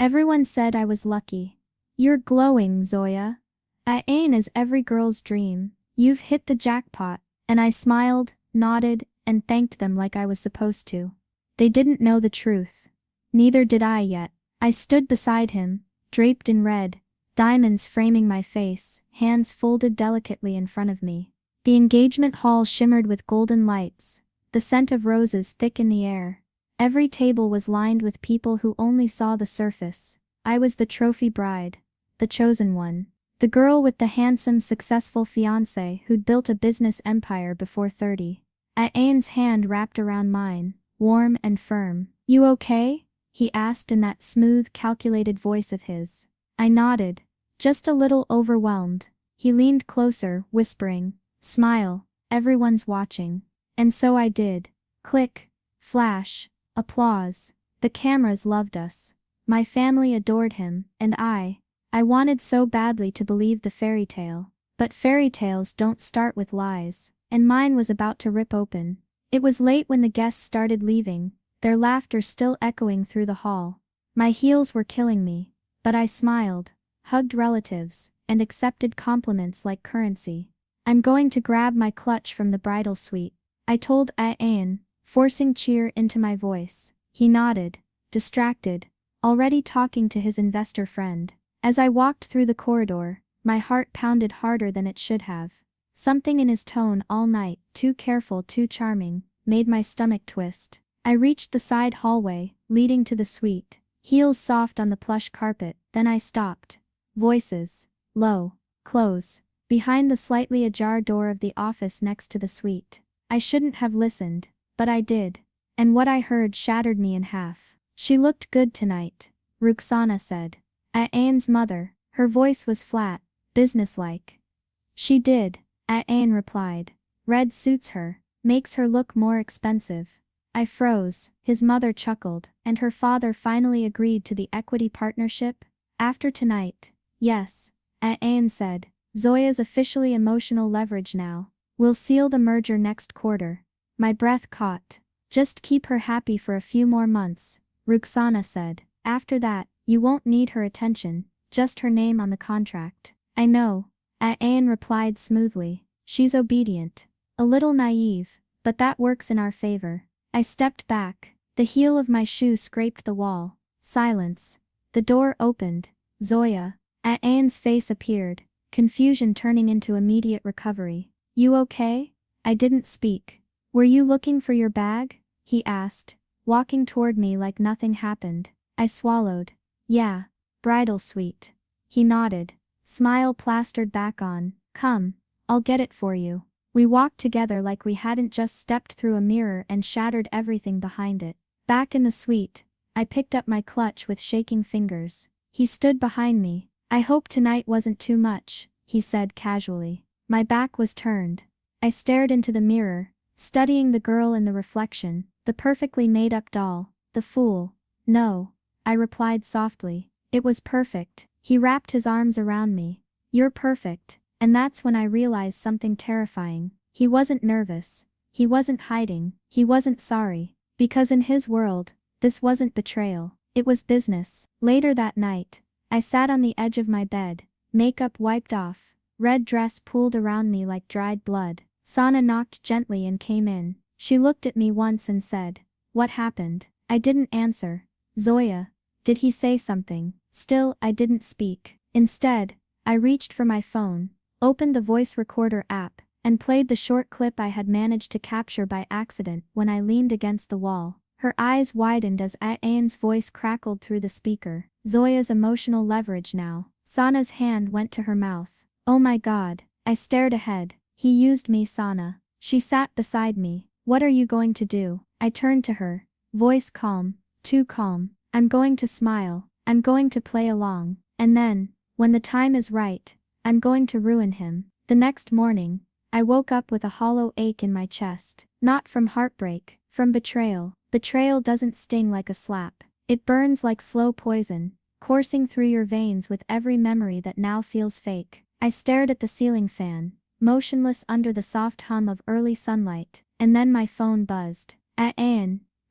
Everyone said I was lucky. You're glowing, Zoya. Ain is every girl's dream. You've hit the jackpot. And I smiled, nodded, and thanked them like I was supposed to. They didn't know the truth. Neither did I yet. I stood beside him, draped in red, diamonds framing my face, hands folded delicately in front of me. The engagement hall shimmered with golden lights, the scent of roses thick in the air. Every table was lined with people who only saw the surface. I was the trophy bride, the chosen one, the girl with the handsome, successful fiancé who'd built a business empire before 30. Ain's hand wrapped around mine, warm and firm. "You okay?" he asked in that smooth, calculated voice of his. I nodded, just a little overwhelmed. He leaned closer, whispering, "Smile, everyone's watching." And so I did. Click, flash, applause. The cameras loved us. My family adored him, and I wanted so badly to believe the fairy tale. But fairy tales don't start with lies, and mine was about to rip open. It was late when the guests started leaving, their laughter still echoing through the hall. My heels were killing me, but I smiled, hugged relatives, and accepted compliments like currency. "I'm going to grab my clutch from the bridal suite," I told Ain, forcing cheer into my voice. He nodded, distracted, already talking to his investor friend. As I walked through the corridor, my heart pounded harder than it should have. Something in his tone all night, too careful, too charming, made my stomach twist. I reached the side hallway, leading to the suite, heels soft on the plush carpet, then I stopped. Voices, low, close, behind the slightly ajar door of the office next to the suite. I shouldn't have listened, but I did. And what I heard shattered me in half. "She looked good tonight," Ruxana said. Ain's mother, her voice was flat, businesslike. "She did," Ain replied. "Red suits her, makes her look more expensive." I froze. His mother chuckled, and her father finally agreed to the equity partnership? "After tonight, yes," Ain said. "Zoya's officially emotional leverage now. We'll seal the merger next quarter." My breath caught. "Just keep her happy for a few more months," Ruxana said. "After that, you won't need her attention, just her name on the contract." "I know," Ain replied smoothly. "She's obedient. A little naive, but that works in our favor." I stepped back. The heel of my shoe scraped the wall. Silence. The door opened. "Zoya." Ain's face appeared, confusion turning into immediate recovery. "You okay?" I didn't speak. "Were you looking for your bag?" he asked, walking toward me like nothing happened. I swallowed. "Yeah, bridal suite." He nodded, smile plastered back on. "Come, I'll get it for you." We walked together like we hadn't just stepped through a mirror and shattered everything behind it. Back in the suite, I picked up my clutch with shaking fingers. He stood behind me. "I hope tonight wasn't too much," he said casually. My back was turned. I stared into the mirror, studying the girl in the reflection, the perfectly made-up doll, the fool. "No," I replied softly. "It was perfect." He wrapped his arms around me. "You're perfect." And that's when I realized something terrifying. He wasn't nervous. He wasn't hiding. He wasn't sorry. Because in his world, this wasn't betrayal. It was business. Later that night, I sat on the edge of my bed, makeup wiped off, red dress pulled around me like dried blood. Sana knocked gently and came in. She looked at me once and said, "What happened?" I didn't answer. "Zoya, did he say something?" Still, I didn't speak. Instead, I reached for my phone, opened the voice recorder app, and played the short clip I had managed to capture by accident when I leaned against the wall. Her eyes widened as Ain's voice crackled through the speaker. "Zoya's emotional leverage now." Sana's hand went to her mouth. "Oh my God." I stared ahead. "He used me, Sana." She sat beside me. "What are you going to do?" I turned to her, voice calm, too calm. "I'm going to smile. I'm going to play along. And then, when the time is right, I'm going to ruin him." The next morning, I woke up with a hollow ache in my chest. Not from heartbreak, from betrayal. Betrayal doesn't sting like a slap. It burns like slow poison, coursing through your veins with every memory that now feels fake. I stared at the ceiling fan, motionless under the soft hum of early sunlight, and then my phone buzzed.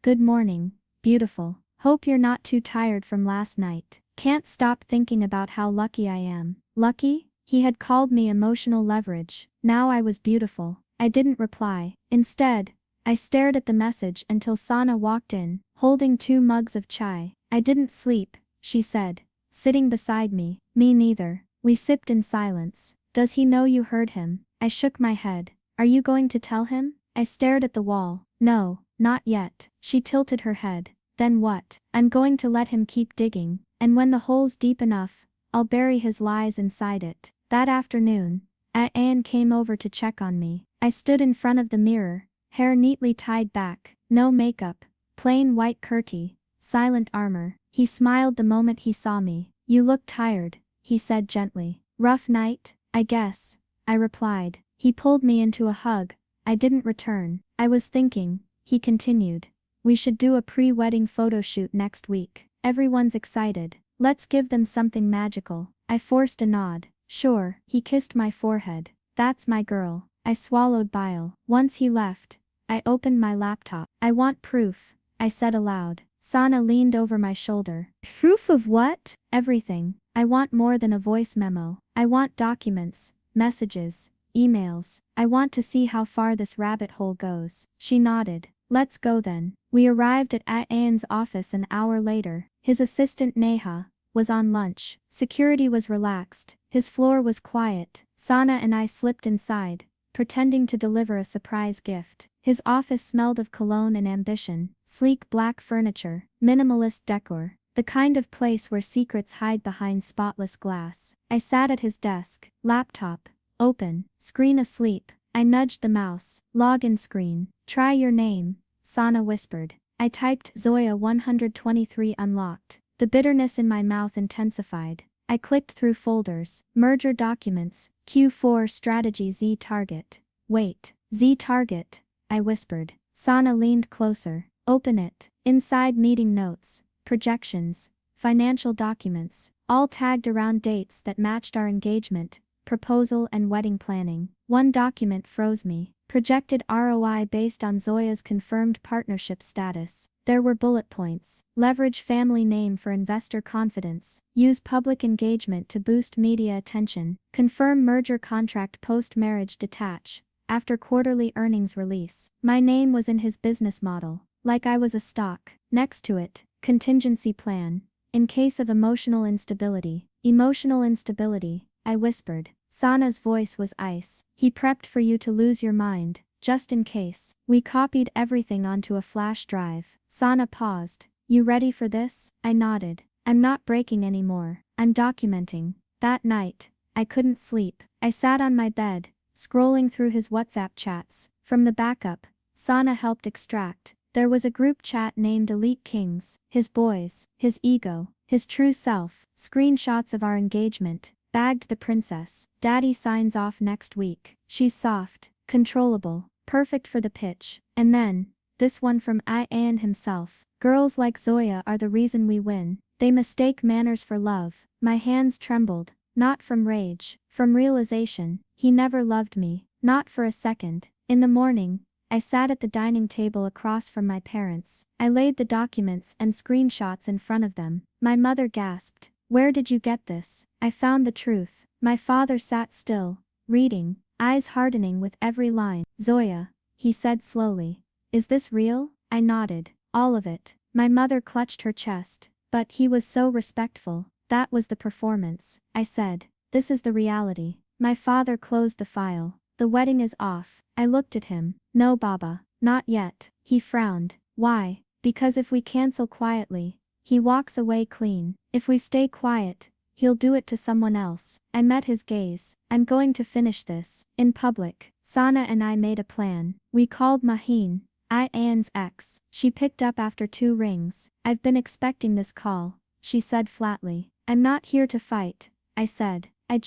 "Good morning, beautiful." Hope you're not too tired from last night. Can't stop thinking about how lucky I am. Lucky? He had called me emotional leverage. Now I was beautiful. I didn't reply. Instead, I stared at the message until Sana walked in, holding 2 mugs of chai. I didn't sleep, she said, sitting beside me. Me neither. We sipped in silence. Does he know you heard him? I shook my head. Are you going to tell him? I stared at the wall. No, not yet. She tilted her head. Then what? I'm going to let him keep digging, and when the hole's deep enough, I'll bury his lies inside it. That afternoon, Anne came over to check on me. I stood in front of the mirror, hair neatly tied back, no makeup, plain white kurti, silent armor. He smiled the moment he saw me. You look tired, he said gently. Rough night, I guess, I replied. He pulled me into a hug. I didn't return. I was thinking, he continued. We should do a pre-wedding photo shoot next week. Everyone's excited. Let's give them something magical. I forced a nod. Sure. He kissed my forehead. That's my girl. I swallowed bile. Once he left, I opened my laptop. I want proof, I said aloud. Sana leaned over my shoulder. Proof of what? Everything. I want more than a voice memo. I want documents, messages, emails. I want to see how far this rabbit hole goes. She nodded. Let's go then. We arrived at Anne's office an hour later. His assistant Neha was on lunch. Security was relaxed. His floor was quiet. Sana and I slipped inside, pretending to deliver a surprise gift. His office smelled of cologne and ambition, sleek black furniture, minimalist decor, the kind of place where secrets hide behind spotless glass. I sat at his desk, laptop open, screen asleep. I nudged the mouse. Login screen. Try your name, Sana whispered. I typed Zoya 123 unlocked. The bitterness in my mouth intensified. I clicked through folders. Merger documents. Q4 strategy Z target. Wait. Z target, I whispered. Sana leaned closer. Open it. Inside meeting notes, projections, financial documents, all tagged around dates that matched our engagement, proposal and wedding planning. One document froze me. Projected ROI based on Zoya's confirmed partnership status. There were bullet points. Leverage family name for investor confidence. Use public engagement to boost media attention. Confirm merger contract post-marriage detach. After quarterly earnings release. My name was in his business model. Like I was a stock. Next to it, contingency plan. In case of emotional instability. Emotional instability, I whispered. Sana's voice was ice. He prepped for you to lose your mind, just in case. We copied everything onto a flash drive. Sana paused. You ready for this? I nodded. I'm not breaking anymore. I'm documenting. That night, I couldn't sleep. I sat on my bed, scrolling through his WhatsApp chats. From the backup, Sana helped extract. There was a group chat named Elite Kings. His boys, his ego, his true self. Screenshots of our engagement. Bagged the princess. Daddy signs off next week. She's soft, controllable, perfect for the pitch. And then, this one from Ian himself. Girls like Zoya are the reason we win. They mistake manners for love. My hands trembled, not from rage, from realization. He never loved me, not for a second. In the morning, I sat at the dining table across from my parents. I laid the documents and screenshots in front of them. My mother gasped. Where did you get this? I found the truth. My father sat still, reading, eyes hardening with every line. Zoya, he said slowly. Is this real? I nodded. All of it. My mother clutched her chest. But he was so respectful. That was the performance. I said. This is the reality. My father closed the file. The wedding is off. I looked at him. No, Baba. Not yet. He frowned. Why? Because if we cancel quietly, he walks away clean. If we stay quiet, he'll do it to someone else. I met his gaze. I'm going to finish this. In public. Sana and I made a plan. We called Maheen, Ian's ex. She picked up after 2 rings. I've been expecting this call, she said flatly. I'm not here to fight, I said. I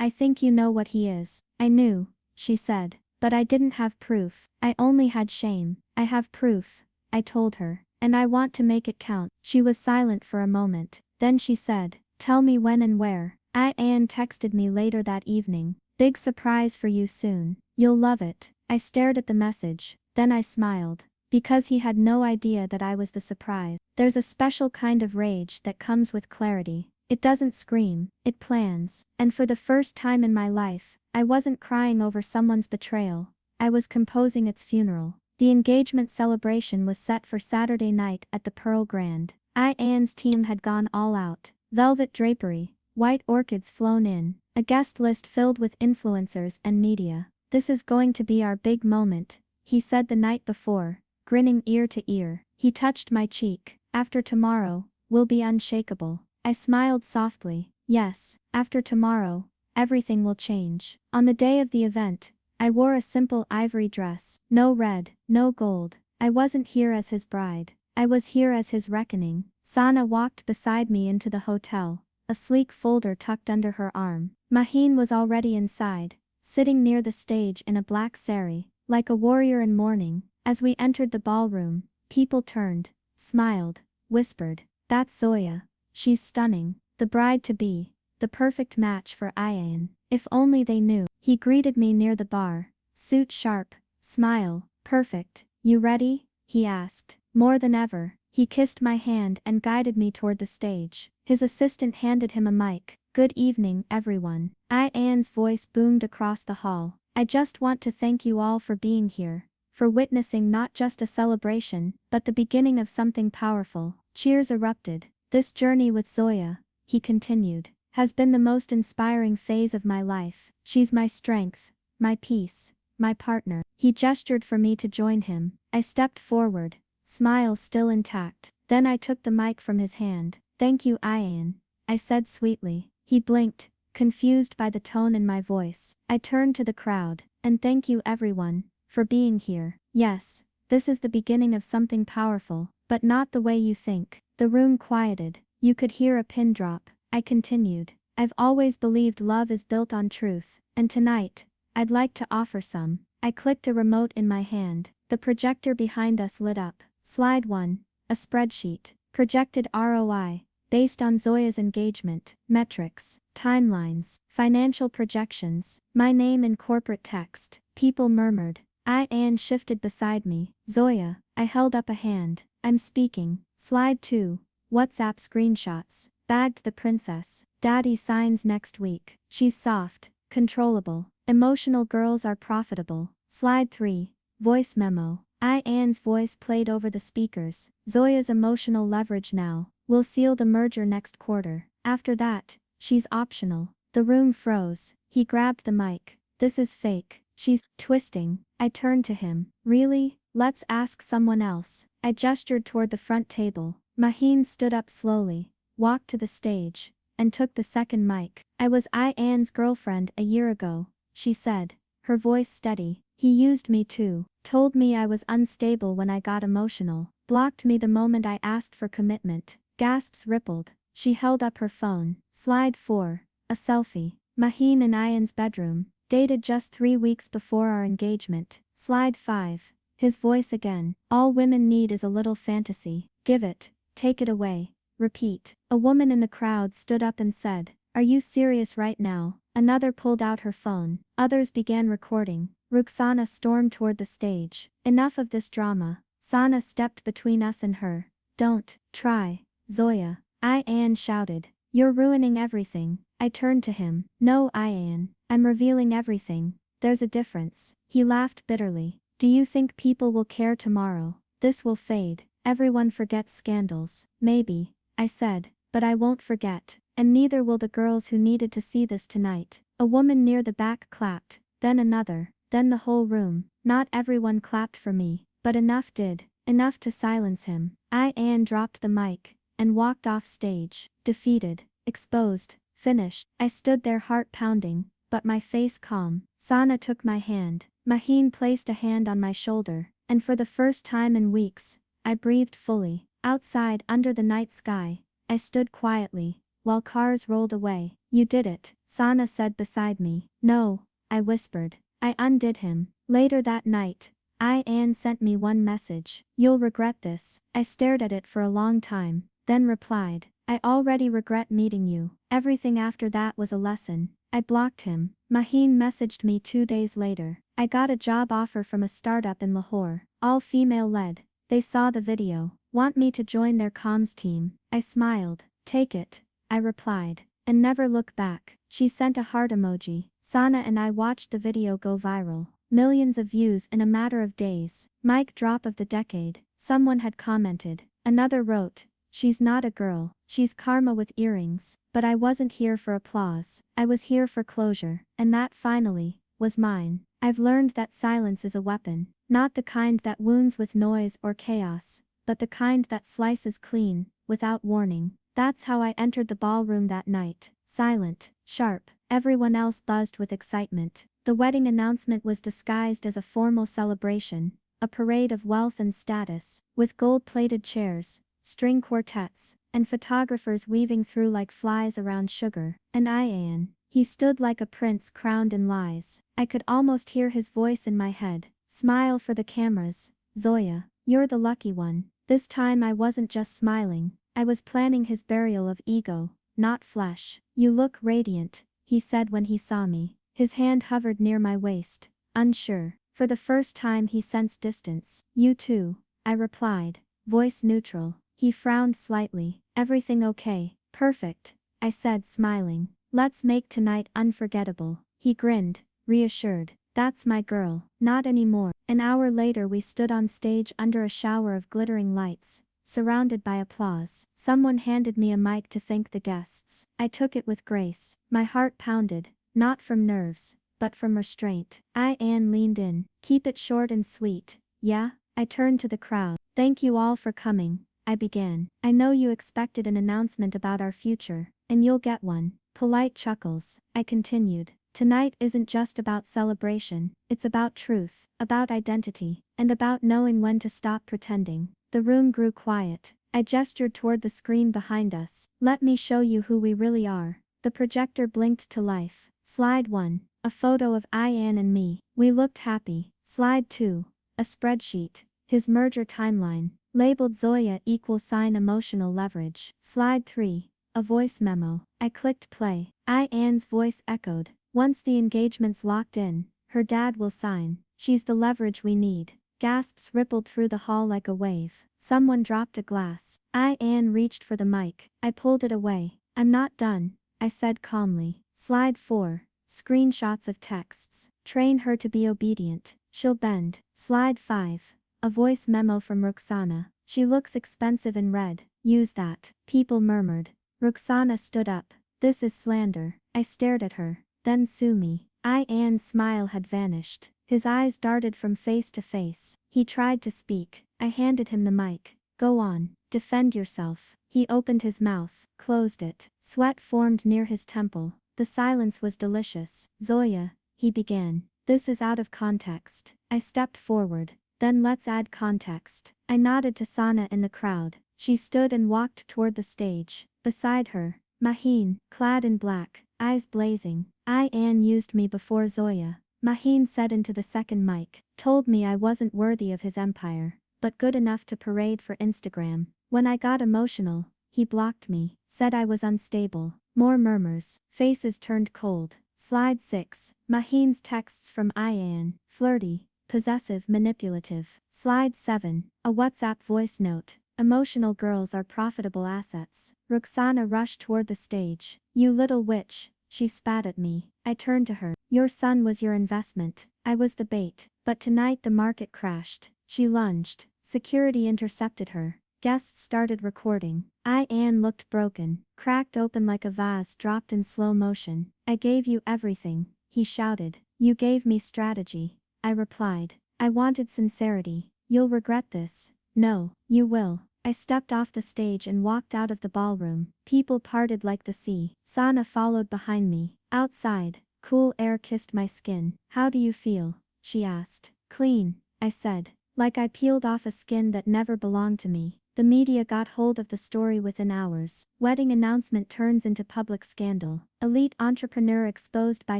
think you know what he is. I knew, she said. But I didn't have proof. I only had shame. I have proof, I told her. And I want to make it count. She was silent for a moment. Then she said, tell me when and where. Ian texted me later that evening. Big surprise for you soon. You'll love it. I stared at the message. Then I smiled. Because he had no idea that I was the surprise. There's a special kind of rage that comes with clarity. It doesn't scream, it plans. And for the first time in my life, I wasn't crying over someone's betrayal. I was composing its funeral. The engagement celebration was set for Saturday night at the Pearl Grand. Ian's team had gone all out. Velvet drapery, white orchids flown in, a guest list filled with influencers and media. "This is going to be our big moment," he said the night before, grinning ear to ear. He touched my cheek. "After tomorrow, we'll be unshakable." I smiled softly. "Yes, after tomorrow, everything will change." On the day of the event, I wore a simple ivory dress. No red, no gold. I wasn't here as his bride. I was here as his reckoning. Sana walked beside me into the hotel, a sleek folder tucked under her arm. Maheen was already inside, sitting near the stage in a black sari, like a warrior in mourning. As we entered the ballroom, people turned, smiled, whispered, "That's Zoya. She's stunning. The bride-to-be. The perfect match for Ian." If only they knew. He greeted me near the bar, suit sharp, smile, perfect. "You ready?" he asked. More than ever. He kissed my hand and guided me toward the stage. His assistant handed him a mic. "Good evening, everyone." Ian's voice boomed across the hall. "I just want to thank you all for being here, for witnessing not just a celebration, but the beginning of something powerful." Cheers erupted. "This journey with Zoya," he continued, "has been the most inspiring phase of my life. She's my strength, my peace, my partner." He gestured for me to join him. I stepped forward, smile still intact. Then I took the mic from his hand. "Thank you, Ian," I said sweetly. He blinked, confused by the tone in my voice. I turned to the crowd. "And thank you everyone, for being here. Yes, this is the beginning of something powerful, but not the way you think." The room quieted. You could hear a pin drop. I continued. "I've always believed love is built on truth, and tonight, I'd like to offer some." I clicked a remote in my hand. The projector behind us lit up. Slide 1. A spreadsheet. Projected ROI. Based on Zoya's engagement. Metrics. Timelines. Financial projections. My name in corporate text. People murmured. Ian shifted beside me. "Zoya." I held up a hand. "I'm speaking." Slide 2. WhatsApp screenshots. Bagged the princess. Daddy signs next week. She's soft, controllable. Emotional girls are profitable. Slide 3. Voice memo. Ian's voice played over the speakers. "Zoya's emotional leverage now. We'll seal the merger next quarter. After that, she's optional." The room froze. He grabbed the mic. "This is fake. She's twisting." I turned to him. "Really? Let's ask someone else." I gestured toward the front table. Maheen stood up slowly, walked to the stage, and took the second mic. "I was Ian's girlfriend a year ago," she said, her voice steady. "He used me too. Told me I was unstable when I got emotional. Blocked me the moment I asked for commitment." Gasps rippled. She held up her phone. Slide 4. A selfie. Maheen in Ian's bedroom. Dated just 3 weeks before our engagement. Slide 5. His voice again. "All women need is a little fantasy. Give it. Take it away. Repeat." A woman in the crowd stood up and said, "Are you serious right now?" Another pulled out her phone. Others began recording. Ruxana stormed toward the stage. "Enough of this drama." Sana stepped between us and her. "Don't try, Zoya." Ian shouted. "You're ruining everything." I turned to him. "No, Ian, I'm revealing everything. There's a difference." He laughed bitterly. "Do you think people will care tomorrow? This will fade. Everyone forgets scandals." "Maybe," I said, "but I won't forget. And neither will the girls who needed to see this tonight." A woman near the back clapped, then another, then the whole room. Not everyone clapped for me, but enough did, enough to silence him. Ian dropped the mic, and walked off stage. Defeated, exposed, finished. I stood there heart pounding, but my face calm. Sana took my hand. Maheen placed a hand on my shoulder, and for the first time in weeks, I breathed fully. Outside under the night sky, I stood quietly, while cars rolled away. "You did it," Sana said beside me. "No," I whispered. I undid him. Later that night, Ian sent me one message. "You'll regret this." I stared at it for a long time, then replied, "I already regret meeting you." Everything after that was a lesson. I blocked him. Maheen messaged me 2 days later. "I got a job offer from a startup in Lahore, all female led. They saw the video, Want me to join their comms team? I smiled. Take it, I replied. And never look back. She sent a heart emoji. Sana and I watched the video go viral. Millions of views in a matter of days. Mic drop of the decade. Someone had commented. Another wrote, she's not a girl, she's karma with earrings. But I wasn't here for applause. I was here for closure. And that finally was mine. I've learned that silence is a weapon. Not the kind that wounds with noise or chaos, but the kind that slices clean, without warning. That's how I entered the ballroom that night. Silent, sharp, everyone else buzzed with excitement. The wedding announcement was disguised as a formal celebration, a parade of wealth and status, with gold-plated chairs, string quartets, and photographers weaving through like flies around sugar. And Ian, he stood like a prince crowned in lies. I could almost hear his voice in my head. Smile for the cameras, Zoya, you're the lucky one. This time I wasn't just smiling. I was planning his burial of ego, not flesh. You look radiant, he said when he saw me. His hand hovered near my waist, unsure. For the first time he sensed distance. You too, I replied, voice neutral. He frowned slightly. Everything okay? Perfect, I said smiling. Let's make tonight unforgettable. He grinned, reassured. That's my girl. Not anymore. An hour later we stood on stage under a shower of glittering lights, surrounded by applause. Someone handed me a mic to thank the guests. I took it with grace. My heart pounded, not from nerves, but from restraint. Ian leaned in. Keep it short and sweet, yeah? I turned to the crowd. Thank you all for coming, I began. I know you expected an announcement about our future, and you'll get one. Polite chuckles. I continued. Tonight isn't just about celebration, it's about truth, about identity, and about knowing when to stop pretending. The room grew quiet. I gestured toward the screen behind us. Let me show you who we really are. The projector blinked to life. Slide 1. A photo of Ian and me. We looked happy. Slide 2. A spreadsheet. His merger timeline. Labeled Zoya = emotional leverage. Slide 3. A voice memo. I clicked play. Ian's voice echoed. Once the engagement's locked in, her dad will sign. She's the leverage we need. Gasps rippled through the hall like a wave. Someone dropped a glass. Ian reached for the mic. I pulled it away. I'm not done, I said calmly. Slide 4. Screenshots of texts. Train her to be obedient. She'll bend. Slide 5. A voice memo from Roxana. She looks expensive in red. Use that. People murmured. Roxana stood up. This is slander. I stared at her. Then sue me. Ian's smile had vanished. His eyes darted from face to face. He tried to speak. I handed him the mic. Go on. Defend yourself. He opened his mouth, closed it. Sweat formed near his temple. The silence was delicious. Zoya, he began. This is out of context. I stepped forward. Then let's add context. I nodded to Sana in the crowd. She stood and walked toward the stage. Beside her, Maheen, clad in black, eyes blazing. Ian used me before Zoya. Maheen said into the second mic. Told me I wasn't worthy of his empire, but good enough to parade for Instagram. When I got emotional, he blocked me. Said I was unstable. More murmurs. Faces turned cold. Slide 6. Maheen's texts from Ian. Flirty, possessive, manipulative. Slide 7. A WhatsApp voice note. Emotional girls are profitable assets. Roxana rushed toward the stage. You little witch, she spat at me. I turned to her. Your son was your investment. I was the bait. But tonight the market crashed. She lunged. Security intercepted her. Guests started recording. Ian looked broken, cracked open like a vase dropped in slow motion. I gave you everything, he shouted. You gave me strategy, I replied. I wanted sincerity. You'll regret this. No, you will. I stepped off the stage and walked out of the ballroom. People parted like the sea. Sana followed behind me. Outside, cool air kissed my skin. How do you feel? She asked. Clean, I said. Like I peeled off a skin that never belonged to me. The media got hold of the story within hours. Wedding announcement turns into public scandal. Elite entrepreneur exposed by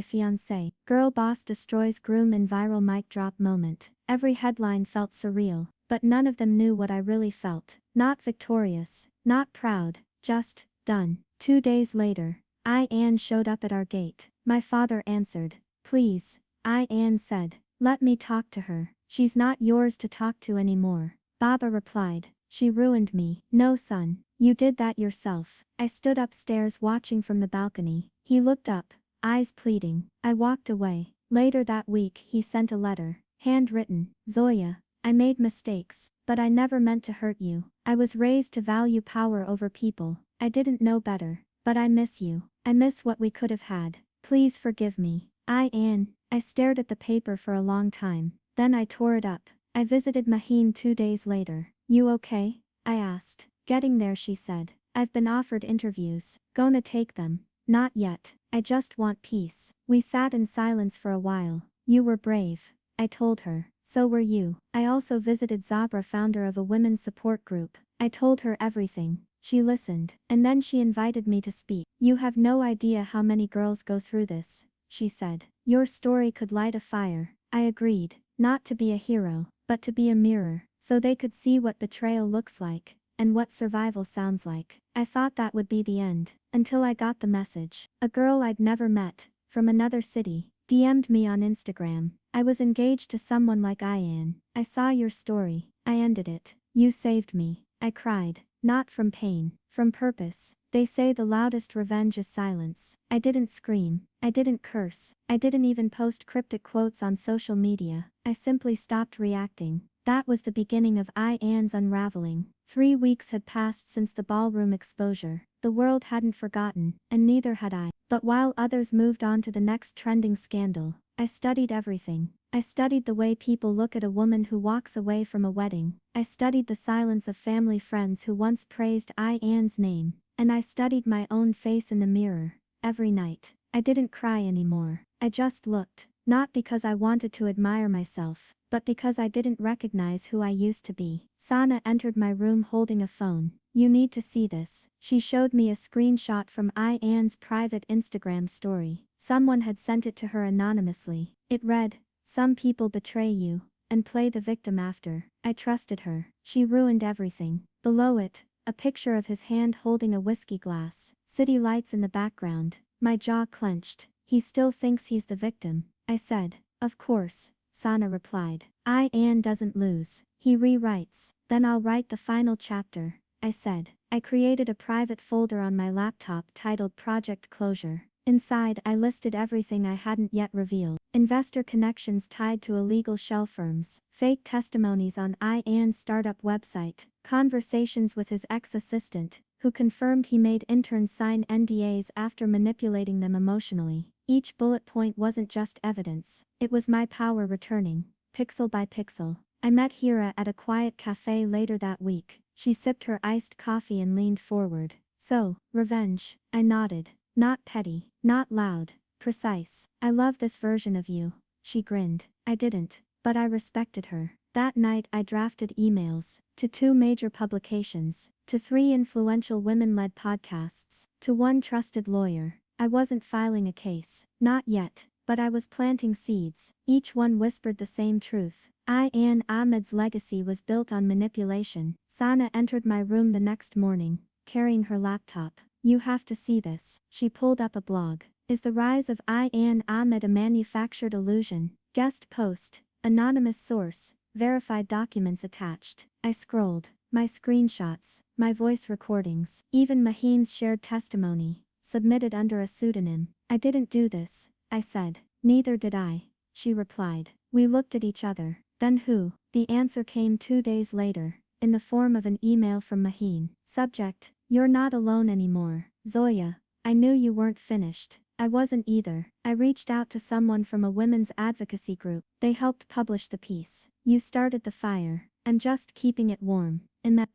fiancé. Girl boss destroys groom in viral mic drop moment. Every headline felt surreal. But none of them knew what I really felt. Not victorious, not proud, just done. 2 days later, Ian showed up at our gate. My father answered. Please, Ian said. Let me talk to her. She's not yours to talk to anymore. Baba replied. She ruined me. No, son. You did that yourself. I stood upstairs watching from the balcony. He looked up, eyes pleading. I walked away. Later that week he sent a letter. Handwritten. Zoya, I made mistakes, but I never meant to hurt you. I was raised to value power over people. I didn't know better. But I miss you. I miss what we could have had. Please forgive me. Anne. I stared at the paper for a long time. Then I tore it up. I visited Maheen 2 days later. You okay? I asked. Getting there, she said. I've been offered interviews. Gonna take them. Not yet. I just want peace. We sat in silence for a while. You were brave. I told her. So were you. I also visited Zabra, founder of a women's support group. I told her everything. She listened. And then she invited me to speak. You have no idea how many girls go through this, she said. Your story could light a fire. I agreed. Not to be a hero, but to be a mirror, so they could see what betrayal looks like, and what survival sounds like. I thought that would be the end, until I got the message. A girl I'd never met, from another city, DM'd me on Instagram. I was engaged to someone like Ian. I saw your story. I ended it. You saved me. I cried. Not from pain, from purpose. They say the loudest revenge is silence. I didn't scream. I didn't curse. I didn't even post cryptic quotes on social media. I simply stopped reacting. That was the beginning of Ian's unraveling. 3 weeks had passed since the ballroom exposure. The world hadn't forgotten, and neither had I. But while others moved on to the next trending scandal, I studied everything. I studied the way people look at a woman who walks away from a wedding. I studied the silence of family friends who once praised Ian's name. And I studied my own face in the mirror. Every night. I didn't cry anymore. I just looked. Not because I wanted to admire myself, but because I didn't recognize who I used to be. Sana entered my room holding a phone. You need to see this. She showed me a screenshot from Ian's private Instagram story. Someone had sent it to her anonymously. It read, "Some people betray you, and play the victim after." I trusted her. She ruined everything. Below it, a picture of his hand holding a whiskey glass. City lights in the background. My jaw clenched. He still thinks he's the victim, I said. Of course, Sana replied. Ian doesn't lose. He rewrites. Then I'll write the final chapter, I said. I created a private folder on my laptop titled Project Closure. Inside, I listed everything I hadn't yet revealed. Investor connections tied to illegal shell firms, fake testimonies on Ian's startup website, conversations with his ex-assistant, who confirmed he made interns sign NDAs after manipulating them emotionally. Each bullet point wasn't just evidence, it was my power returning, pixel by pixel. I met Hira at a quiet cafe later that week. She sipped her iced coffee and leaned forward. So, revenge. I nodded. Not petty, not loud, precise. I love this version of you. She grinned. I didn't, but I respected her. That night I drafted emails, to 2 major publications, to 3 influential women-led podcasts, to 1 trusted lawyer. I wasn't filing a case, not yet, but I was planting seeds. Each one whispered the same truth. Ian Ahmed's legacy was built on manipulation. Sana entered my room the next morning, carrying her laptop. You have to see this. She pulled up a blog. Is the rise of Ian Ahmed a manufactured illusion? Guest post, anonymous source, verified documents attached. I scrolled. My screenshots, my voice recordings, even Maheen's shared testimony, submitted under a pseudonym. I didn't do this, I said. Neither did I. She replied. We looked at each other. Then who? The answer came 2 days later, in the form of an email from Maheen. Subject, you're not alone anymore. Zoya, I knew you weren't finished. I wasn't either. I reached out to someone from a women's advocacy group. They helped publish the piece. You started the fire. I'm just keeping it warm.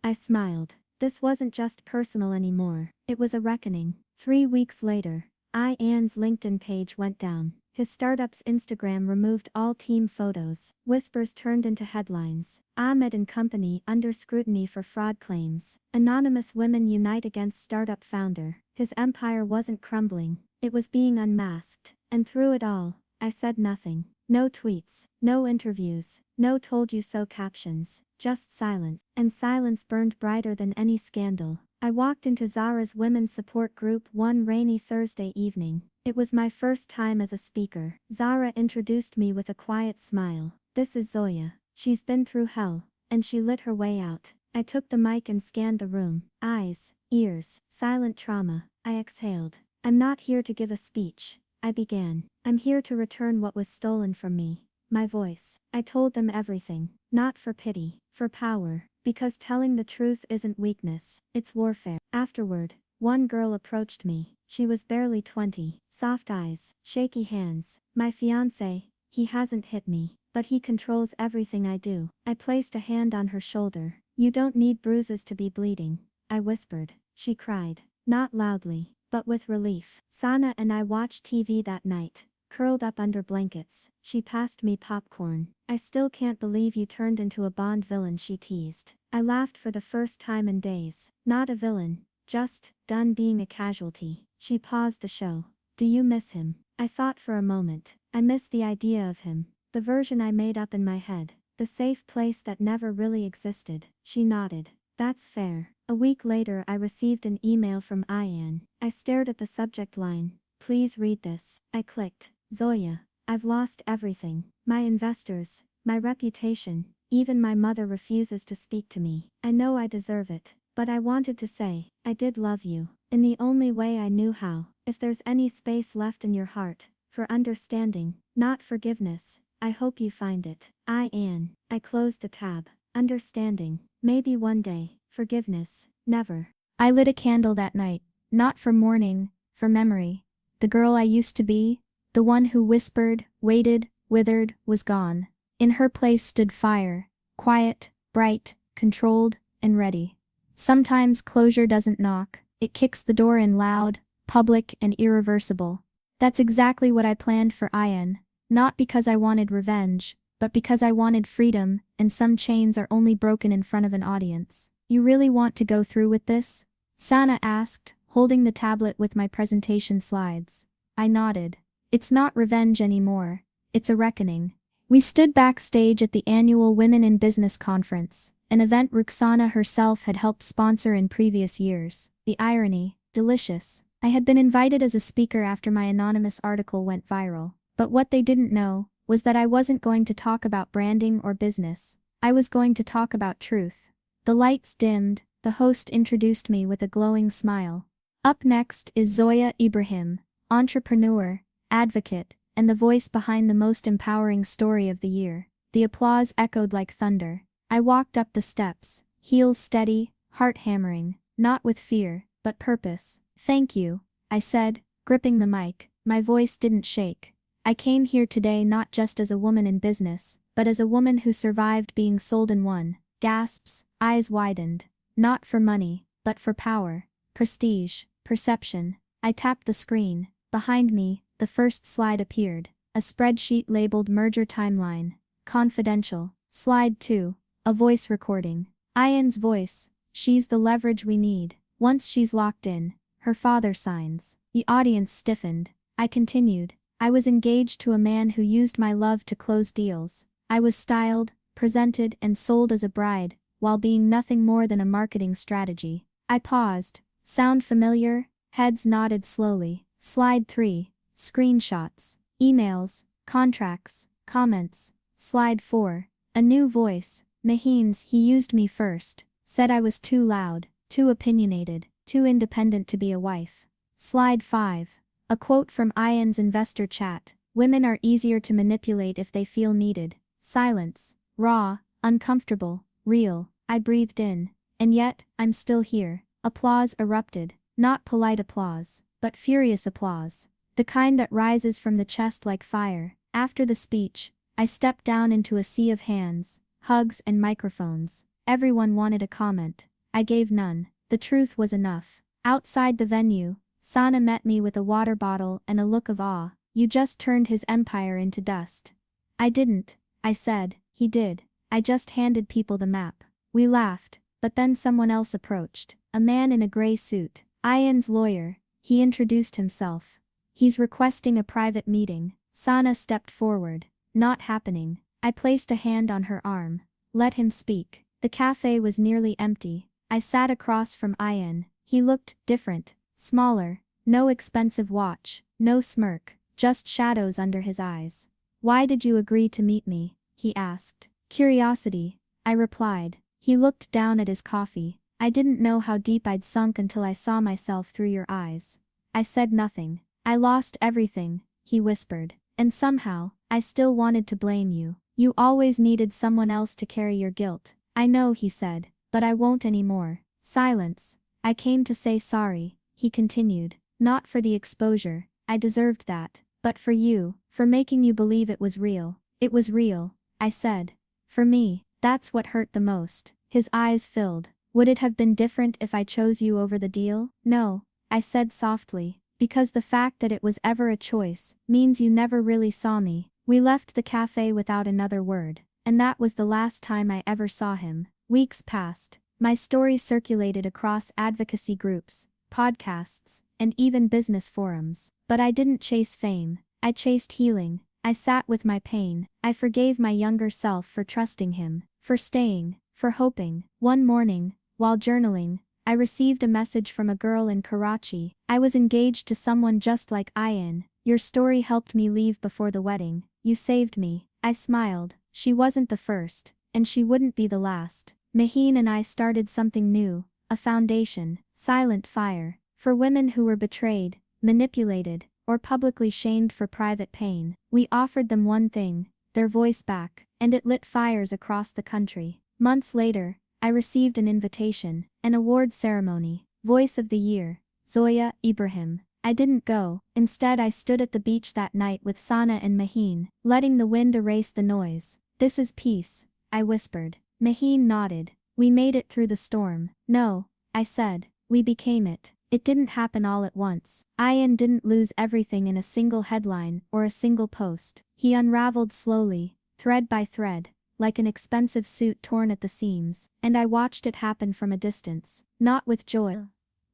I smiled. This wasn't just personal anymore. It was a reckoning. 3 weeks later, Ian's LinkedIn page went down. His startup's Instagram removed all team photos. Whispers turned into headlines. Ahmed and company under scrutiny for fraud claims. Anonymous women unite against startup founder. His empire wasn't crumbling. It was being unmasked. And through it all, I said nothing. No tweets, no interviews, no told you so captions. Just silence. And silence burned brighter than any scandal. I walked into Zara's women's support group one rainy Thursday evening. It was my first time as a speaker. Zara introduced me with a quiet smile. This is Zoya. She's been through hell, and she lit her way out. I took the mic and scanned the room. Eyes, ears, silent trauma. I exhaled. I'm not here to give a speech, I began. I'm here to return what was stolen from me. My voice. I told them everything. Not for pity, for power. Because telling the truth isn't weakness, it's warfare. Afterward, one girl approached me. She was barely 20. Soft eyes, shaky hands. My fiancé, he hasn't hit me, but he controls everything I do. I placed a hand on her shoulder. You don't need bruises to be bleeding, I whispered. She cried. Not loudly, but with relief. Sana and I watched TV that night, curled up under blankets. She passed me popcorn. I still can't believe you turned into a Bond villain, she teased. I laughed for the first time in days. Not a villain, just done being a casualty. She paused the show. Do you miss him? I thought for a moment. I miss the idea of him. The version I made up in my head. The safe place that never really existed. She nodded. That's fair. A week later I received an email from Ian. I stared at the subject line. Please read this. I clicked. Zoya, I've lost everything. My investors, my reputation, even my mother refuses to speak to me. I know I deserve it, but I wanted to say, I did love you, in the only way I knew how. If there's any space left in your heart, for understanding, not forgiveness, I hope you find it. Ian. I closed the tab. Understanding, maybe one day. Forgiveness, never. I lit a candle that night, not for mourning, for memory. The girl I used to be, the one who whispered, waited, withered, was gone. In her place stood fire, quiet, bright, controlled, and ready. Sometimes closure doesn't knock, it kicks the door in loud, public, and irreversible. That's exactly what I planned for Ian, not because I wanted revenge, but because I wanted freedom, and some chains are only broken in front of an audience. You really want to go through with this? Sana asked, holding the tablet with my presentation slides. I nodded. It's not revenge anymore, it's a reckoning. We stood backstage at the annual Women in Business Conference, an event Ruxana herself had helped sponsor in previous years. The irony, delicious. I had been invited as a speaker after my anonymous article went viral. But what they didn't know was that I wasn't going to talk about branding or business. I was going to talk about truth. The lights dimmed, the host introduced me with a glowing smile. Up next is Zoya Ibrahim, entrepreneur, advocate, and the voice behind the most empowering story of the year. The applause echoed like thunder. I walked up the steps, heels steady, heart hammering, not with fear, but purpose. Thank you, I said, gripping the mic. My voice didn't shake. I came here today not just as a woman in business, but as a woman who survived being sold and won. Gasps, eyes widened. Not for money, but for power, prestige, perception. I tapped the screen. Behind me, the first slide appeared. A spreadsheet labeled Merger Timeline. Confidential. Slide 2. A voice recording. Ian's voice. She's the leverage we need. Once she's locked in, her father signs. The audience stiffened. I continued. I was engaged to a man who used my love to close deals. I was styled, presented, and sold as a bride, while being nothing more than a marketing strategy. I paused. Sound familiar? Heads nodded slowly. Slide 3. Screenshots. Emails. Contracts. Comments. Slide 4. A new voice. Maheen's, he used me first. Said I was too loud, too opinionated, too independent to be a wife. Slide 5. A quote from Ian's investor chat. Women are easier to manipulate if they feel needed. Silence. Raw, uncomfortable, real. I breathed in. And yet, I'm still here. Applause erupted. Not polite applause, but furious applause. The kind that rises from the chest like fire. After the speech, I stepped down into a sea of hands, hugs, and microphones. Everyone wanted a comment. I gave none. The truth was enough. Outside the venue, Sana met me with a water bottle and a look of awe. You just turned his empire into dust. I didn't, I said. He did. I just handed people the map. We laughed, but then someone else approached. A man in a gray suit. Ian's lawyer. He introduced himself. He's requesting a private meeting. Sana stepped forward. Not happening. I placed a hand on her arm. Let him speak. The cafe was nearly empty. I sat across from Ian. He looked different. Smaller. No expensive watch. No smirk. Just shadows under his eyes. Why did you agree to meet me? He asked. Curiosity. I replied. He looked down at his coffee. I didn't know how deep I'd sunk until I saw myself through your eyes. I said nothing. I lost everything, he whispered. And somehow, I still wanted to blame you. You always needed someone else to carry your guilt. I know, he said, but I won't anymore. Silence. I came to say sorry, he continued. Not for the exposure, I deserved that. But for you, for making you believe it was real. It was real, I said. For me, that's what hurt the most. His eyes filled. Would it have been different if I chose you over the deal? No, I said softly, because the fact that it was ever a choice means you never really saw me. We left the cafe without another word, and that was the last time I ever saw him. Weeks passed. My story circulated across advocacy groups, podcasts, and even business forums. But I didn't chase fame. I chased healing. I sat with my pain. I forgave my younger self for trusting him, for staying, for hoping. One morning, while journaling, I received a message from a girl in Karachi. I was engaged to someone just like Ayan. Your story helped me leave before the wedding. You saved me. I smiled. She wasn't the first, and she wouldn't be the last. Maheen and I started something new, a foundation, Silent Fire, for women who were betrayed, manipulated, or publicly shamed for private pain. We offered them one thing, their voice back, and it lit fires across the country. Months later, I received an invitation, an award ceremony, Voice of the Year, Zoya Ibrahim. I didn't go. Instead, I stood at the beach that night with Sana and Maheen, letting the wind erase the noise. This is peace, I whispered. Maheen nodded. We made it through the storm. No, I said, we became it. It didn't happen all at once. Ayan didn't lose everything in a single headline or a single post. He unraveled slowly, thread by thread, like an expensive suit torn at the seams, and I watched it happen from a distance, not with joy,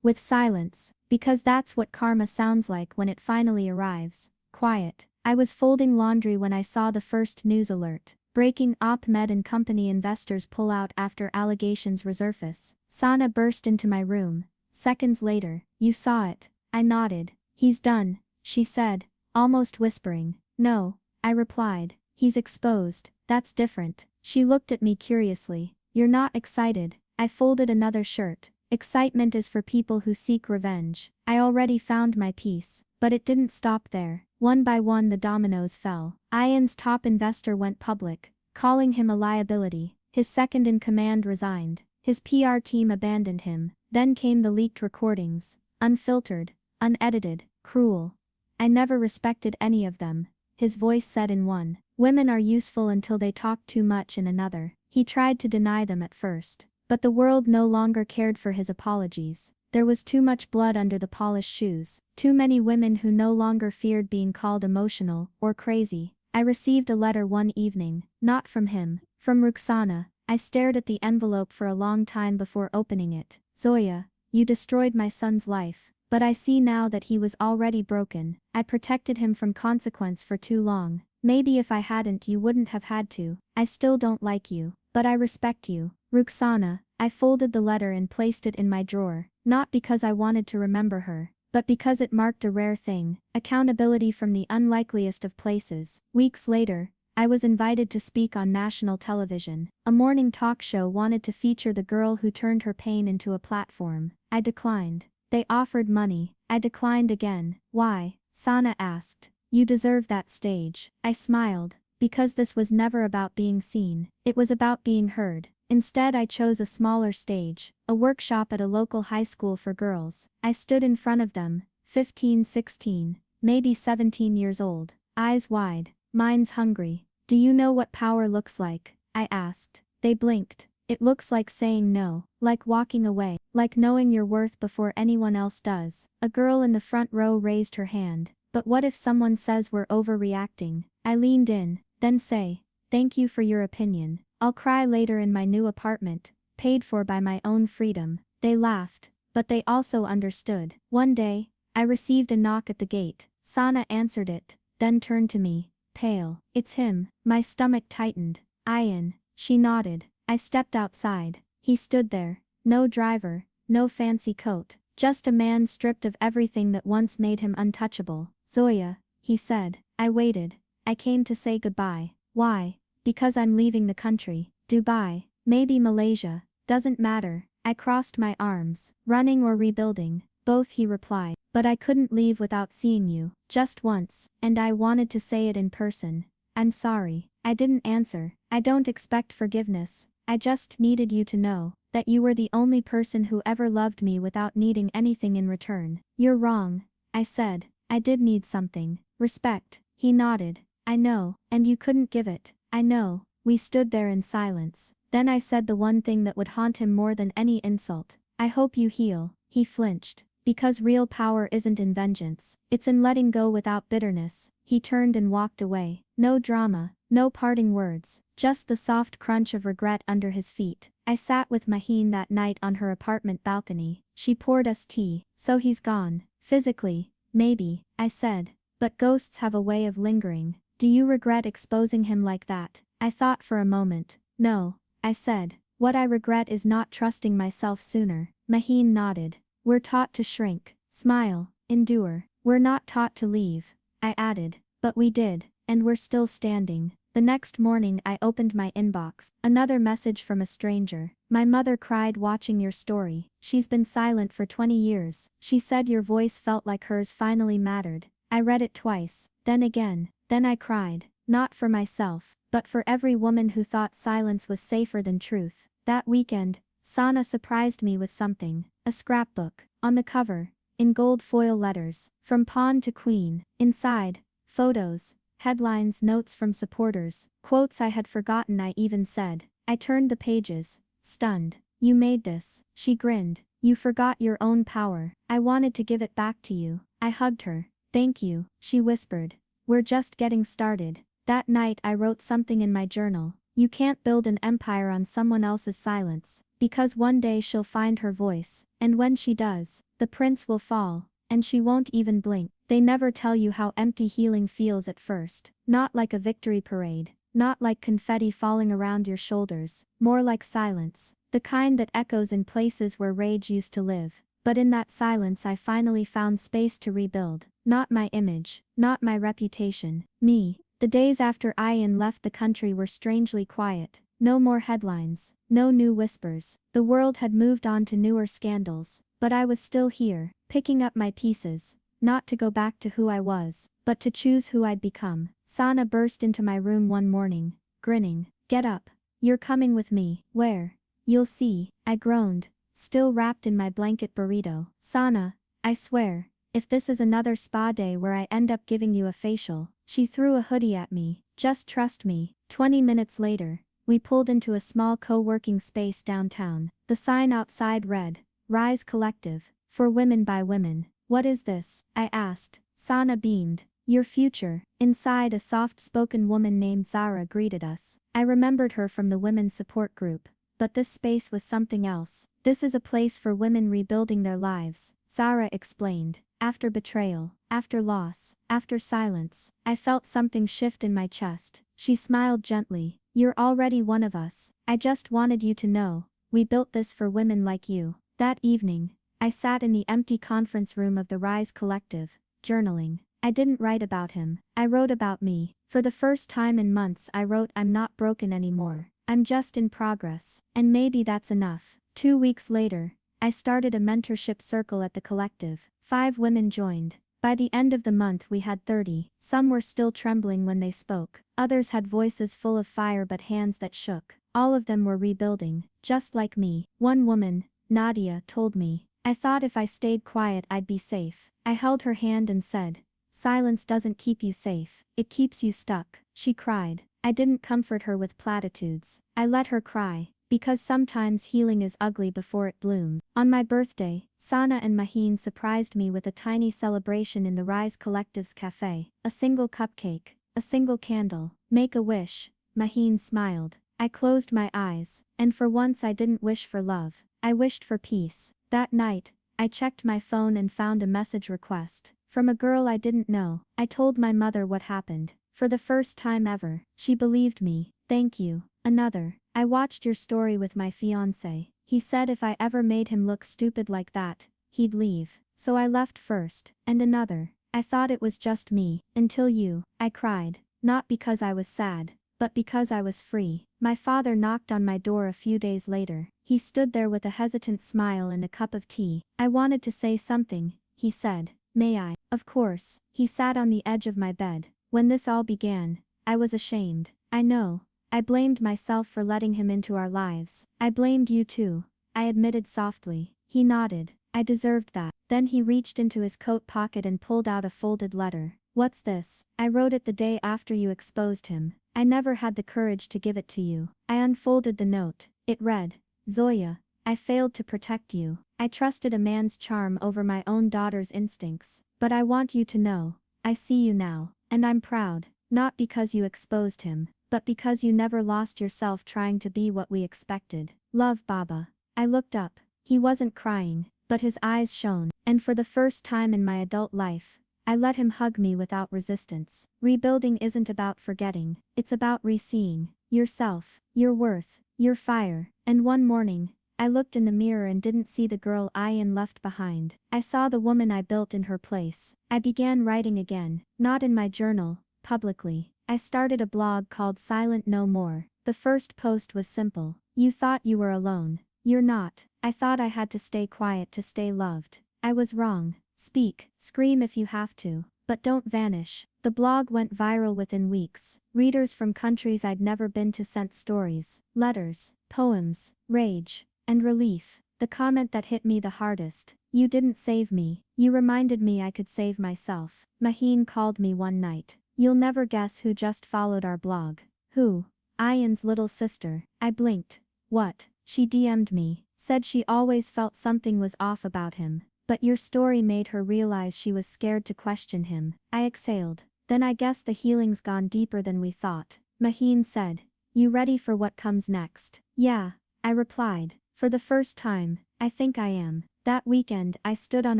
with silence, because that's what karma sounds like when it finally arrives. Quiet. I was folding laundry when I saw the first news alert. Breaking: Ahmed and company investors pull out after allegations resurface. Sana burst into my room. Seconds later, you saw it. I nodded. He's done, she said, almost whispering. No, I replied. He's exposed. That's different. She looked at me curiously. You're not excited. I folded another shirt. Excitement is for people who seek revenge. I already found my peace. But it didn't stop there. One by one the dominoes fell. Ayan's top investor went public, calling him a liability. His second-in-command resigned. His PR team abandoned him. Then came the leaked recordings. Unfiltered, unedited, cruel. I never respected any of them. His voice said in one. Women are useful until they talk too much in another. He tried to deny them at first. But the world no longer cared for his apologies. There was too much blood under the polished shoes. Too many women who no longer feared being called emotional or crazy. I received a letter one evening, not from him, from Ruxana. I stared at the envelope for a long time before opening it. Zoya, you destroyed my son's life. But I see now that he was already broken. I protected him from consequence for too long. Maybe if I hadn't, you wouldn't have had to. I still don't like you, but I respect you. Ruxana. I folded the letter and placed it in my drawer, not because I wanted to remember her, but because it marked a rare thing, accountability from the unlikeliest of places. Weeks later, I was invited to speak on national television. A morning talk show wanted to feature the girl who turned her pain into a platform. I declined. They offered money. I declined again. Why? Sana asked. You deserve that stage. I smiled. Because this was never about being seen. It was about being heard. Instead, I chose a smaller stage, a workshop at a local high school for girls. I stood in front of them, 15, 16, maybe 17 years old, eyes wide, minds hungry. Do you know what power looks like? I asked. They blinked. It looks like saying no, like walking away, like knowing your worth before anyone else does. A girl in the front row raised her hand. But what if someone says we're overreacting? I leaned in, then say, thank you for your opinion. I'll cry later in my new apartment, paid for by my own freedom. They laughed, but they also understood. One day, I received a knock at the gate. Sana answered it, then turned to me, pale. It's him. My stomach tightened. Ayan. She nodded. I stepped outside. He stood there. No driver, no fancy coat, just a man stripped of everything that once made him untouchable. Zoya, he said. I waited. I came to say goodbye. Why? Because I'm leaving the country. Dubai. Maybe Malaysia. Doesn't matter. I crossed my arms. Running or rebuilding. Both, he replied. But I couldn't leave without seeing you. Just once. And I wanted to say it in person. I'm sorry. I didn't answer. I don't expect forgiveness. I just needed you to know that you were the only person who ever loved me without needing anything in return. You're wrong, I said. I did need something. Respect. He nodded. I know. And you couldn't give it. I know. We stood there in silence. Then I said the one thing that would haunt him more than any insult. I hope you heal. He flinched. Because real power isn't in vengeance. It's in letting go without bitterness. He turned and walked away. No drama. No parting words. Just the soft crunch of regret under his feet. I sat with Maheen that night on her apartment balcony. She poured us tea. So he's gone. Physically. Maybe, I said. But ghosts have a way of lingering. Do you regret exposing him like that? I thought for a moment. No, I said. What I regret is not trusting myself sooner. Maheen nodded. We're taught to shrink, smile, endure. We're not taught to leave. I added. But we did. And we're still standing. The next morning I opened my inbox. Another message from a stranger. My mother cried watching your story. She's been silent for 20 years. She said your voice felt like hers finally mattered. I read it twice. Then again. Then I cried. Not for myself, but for every woman who thought silence was safer than truth. That weekend, Sana surprised me with something. A scrapbook. On the cover. In gold foil letters. From pawn to queen. Inside. Photos. Headlines, notes from supporters. Quotes I had forgotten I even said. I turned the pages. Stunned. You made this. She grinned. You forgot your own power. I wanted to give it back to you. I hugged her. Thank you, she whispered. We're just getting started. That night I wrote something in my journal. You can't build an empire on someone else's silence. Because one day she'll find her voice. And when she does, the prince will fall. And she won't even blink. They never tell you how empty healing feels at first. Not like a victory parade. Not like confetti falling around your shoulders. More like silence. The kind that echoes in places where rage used to live. But in that silence I finally found space to rebuild. Not my image. Not my reputation. Me. The days after Ian left the country were strangely quiet. No more headlines. No new whispers. The world had moved on to newer scandals. But I was still here, picking up my pieces. Not to go back to who I was, but to choose who I'd become. Sana burst into my room one morning, grinning. Get up. You're coming with me. Where? You'll see, I groaned, still wrapped in my blanket burrito. Sana, I swear, if this is another spa day where I end up giving you a facial. She threw a hoodie at me. Just trust me. 20 minutes later, we pulled into a small co-working space downtown. The sign outside read, Rise Collective, for women by women. What is this? I asked. Sana beamed. Your future. Inside, a soft-spoken woman named Zara greeted us. I remembered her from the women's support group. But this space was something else. This is a place for women rebuilding their lives, Zara explained. After betrayal, after loss, after silence, I felt something shift in my chest. She smiled gently. You're already one of us. I just wanted you to know. We built this for women like you. That evening, I sat in the empty conference room of the Rise Collective, journaling. I didn't write about him. I wrote about me. For the first time in months I wrote I'm not broken anymore. I'm just in progress. And maybe that's enough. 2 weeks later, I started a mentorship circle at the collective. 5 women joined. By the end of the month we had 30. Some were still trembling when they spoke. Others had voices full of fire but hands that shook. All of them were rebuilding, just like me. One woman, Nadia, told me, I thought if I stayed quiet I'd be safe. I held her hand and said, silence doesn't keep you safe. It keeps you stuck. She cried. I didn't comfort her with platitudes. I let her cry. Because sometimes healing is ugly before it blooms. On my birthday, Sana and Maheen surprised me with a tiny celebration in the Rise Collective's cafe. A single cupcake. A single candle. Make a wish. Maheen smiled. I closed my eyes. And for once I didn't wish for love. I wished for peace. That night, I checked my phone and found a message request. From a girl I didn't know. I told my mother what happened. For the first time ever, she believed me. Thank you. Another. I watched your story with my fiancé. He said if I ever made him look stupid like that, he'd leave. So I left first. And another. I thought it was just me. Until you. I cried. Not because I was sad, but because I was free. My father knocked on my door a few days later. He stood there with a hesitant smile and a cup of tea. I wanted to say something, he said. May I? Of course. He sat on the edge of my bed. When this all began, I was ashamed. I know. I blamed myself for letting him into our lives. I blamed you too, I admitted softly. He nodded. I deserved that. Then he reached into his coat pocket and pulled out a folded letter. What's this? I wrote it the day after you exposed him. I never had the courage to give it to you. I unfolded the note. It read, Zoya, I failed to protect you. I trusted a man's charm over my own daughter's instincts. But I want you to know, I see you now, and I'm proud, not because you exposed him, but because you never lost yourself trying to be what we expected. Love, Baba. I looked up. He wasn't crying, but his eyes shone, and for the first time in my adult life, I let him hug me without resistance. Rebuilding isn't about forgetting, it's about re-seeing yourself, your worth, your fire. And one morning, I looked in the mirror and didn't see the girl Ian left behind. I saw the woman I built in her place. I began writing again, not in my journal, publicly. I started a blog called Silent No More. The first post was simple. You thought you were alone. You're not. I thought I had to stay quiet to stay loved. I was wrong. Speak, scream if you have to, but don't vanish. The blog went viral within weeks. Readers from countries I'd never been to sent stories, letters, poems, rage, and relief. The comment that hit me the hardest: you didn't save me, you reminded me I could save myself. Maheen called me one night. You'll never guess who just followed our blog. Who? Ian's little sister. I blinked. What? She DM'd me, said she always felt something was off about him. But your story made her realize she was scared to question him. I exhaled. Then I guess the healing's gone deeper than we thought. Maheen said, you ready for what comes next? Yeah, I replied. For the first time, I think I am. That weekend I stood on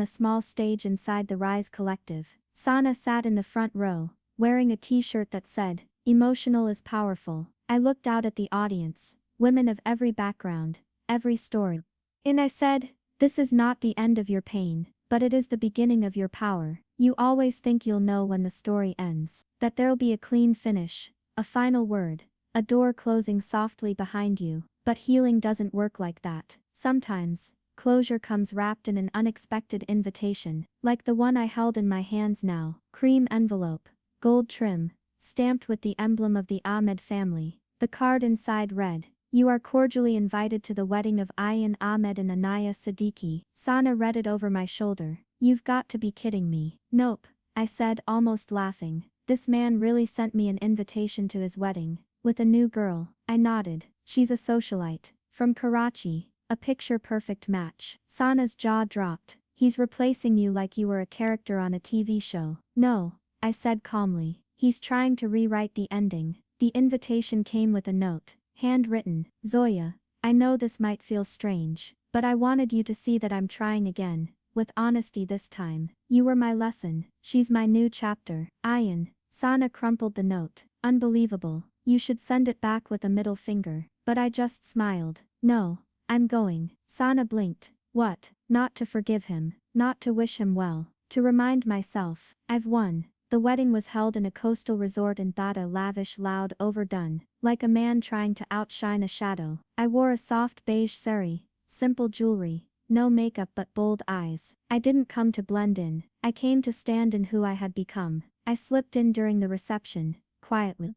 a small stage inside the Rise Collective. Sana sat in the front row, wearing a t-shirt that said, emotional is powerful. I looked out at the audience, women of every background, every story. And I said, this is not the end of your pain, but it is the beginning of your power. You always think you'll know when the story ends, that there'll be a clean finish, a final word, a door closing softly behind you, but healing doesn't work like that. Sometimes, closure comes wrapped in an unexpected invitation, like the one I held in my hands now, cream envelope, gold trim, stamped with the emblem of the Ahmed family. The card inside read, you are cordially invited to the wedding of Ayan Ahmed and Anaya Siddiqui. Sana read it over my shoulder. You've got to be kidding me. Nope, I said, almost laughing. This man really sent me an invitation to his wedding, with a new girl. I nodded. She's a socialite, from Karachi, a picture-perfect match. Sana's jaw dropped. He's replacing you like you were a character on a TV show. No, I said calmly. He's trying to rewrite the ending. The invitation came with a note. Handwritten, Zoya, I know this might feel strange, but I wanted you to see that I'm trying again, with honesty this time. You were my lesson. She's my new chapter. Ayan. Sana crumpled the note. Unbelievable. You should send it back with a middle finger. But I just smiled. No, I'm going. Sana blinked. What? Not to forgive him, not to wish him well, to remind myself, I've won. The wedding was held in a coastal resort in Bata, lavish, loud, overdone, like a man trying to outshine a shadow. I wore a soft beige sari, simple jewelry, no makeup but bold eyes. I didn't come to blend in, I came to stand in who I had become. I slipped in during the reception, quietly.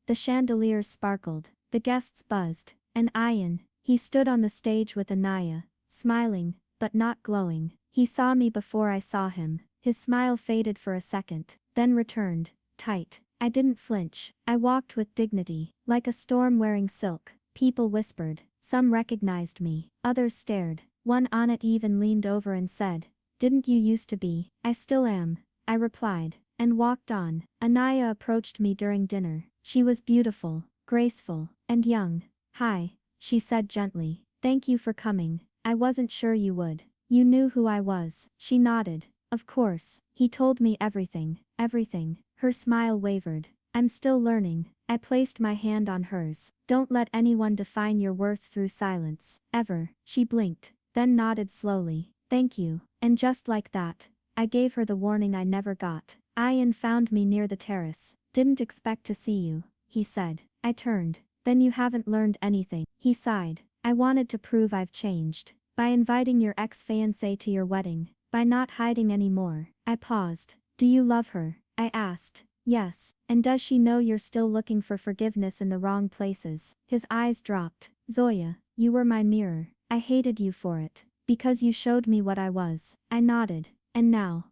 The chandeliers sparkled, the guests buzzed, and Ayan, he stood on the stage with Anaya, smiling, but not glowing. He saw me before I saw him. His smile faded for a second, then returned, tight. I didn't flinch. I walked with dignity, like a storm wearing silk. People whispered. Some recognized me. Others stared. One Annette even leaned over and said, didn't you used to be? I still am, I replied, and walked on. Anaya approached me during dinner. She was beautiful, graceful, and young. Hi, she said gently. Thank you for coming. I wasn't sure you would. You knew who I was. She nodded. Of course. He told me everything, everything. Her smile wavered. I'm still learning. I placed my hand on hers. Don't let anyone define your worth through silence, ever. She blinked, then nodded slowly. Thank you. And just like that, I gave her the warning I never got. Ayan found me near the terrace. Didn't expect to see you, he said. I turned. Then you haven't learned anything. He sighed. I wanted to prove I've changed. By inviting your ex-fiancé to your wedding. By not hiding anymore. I paused. Do you love her? I asked. Yes. And does she know you're still looking for forgiveness in the wrong places? His eyes dropped. Zoya, you were my mirror. I hated you for it. Because you showed me what I was. I nodded. And now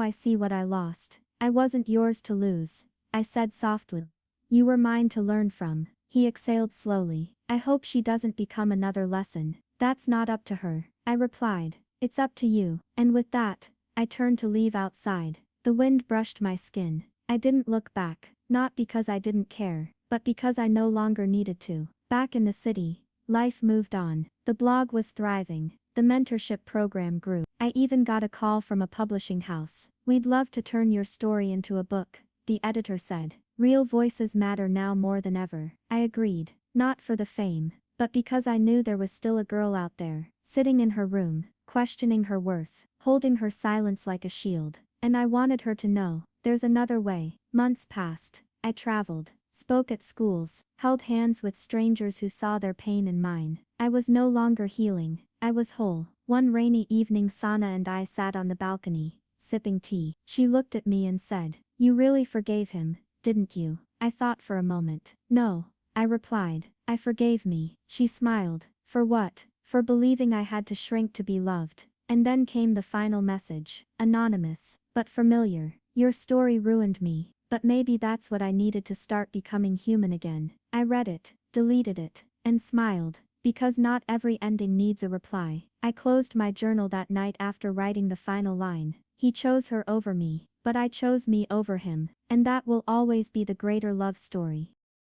I see what I lost. I wasn't yours to lose. I said softly. You were mine to learn from. He exhaled slowly. I hope she doesn't become another lesson. That's not up to her. I replied. It's up to you. And with that, I turned to leave outside. The wind brushed my skin. I didn't look back. Not because I didn't care, but because I no longer needed to. Back in the city, life moved on. The blog was thriving. The mentorship program grew. I even got a call from a publishing house. We'd love to turn your story into a book, the editor said. Real voices matter now more than ever. I agreed. Not for the fame, but because I knew there was still a girl out there, sitting in her room, questioning her worth, holding her silence like a shield. And I wanted her to know, there's another way. Months passed. I traveled, spoke at schools, held hands with strangers who saw their pain in mine. I was no longer healing. I was whole. One rainy evening Sana and I sat on the balcony, sipping tea. She looked at me and said, You really forgave him, didn't you? I thought for a moment. No, I replied. I forgave me. She smiled. For what? For believing I had to shrink to be loved. And then came the final message. Anonymous, but familiar. Your story ruined me, but maybe that's what I needed to start becoming human again. I read it, deleted it, and smiled. Because not every ending needs a reply. I closed my journal that night after writing the final line. He chose her over me, but I chose me over him, and that will always be the greater love story.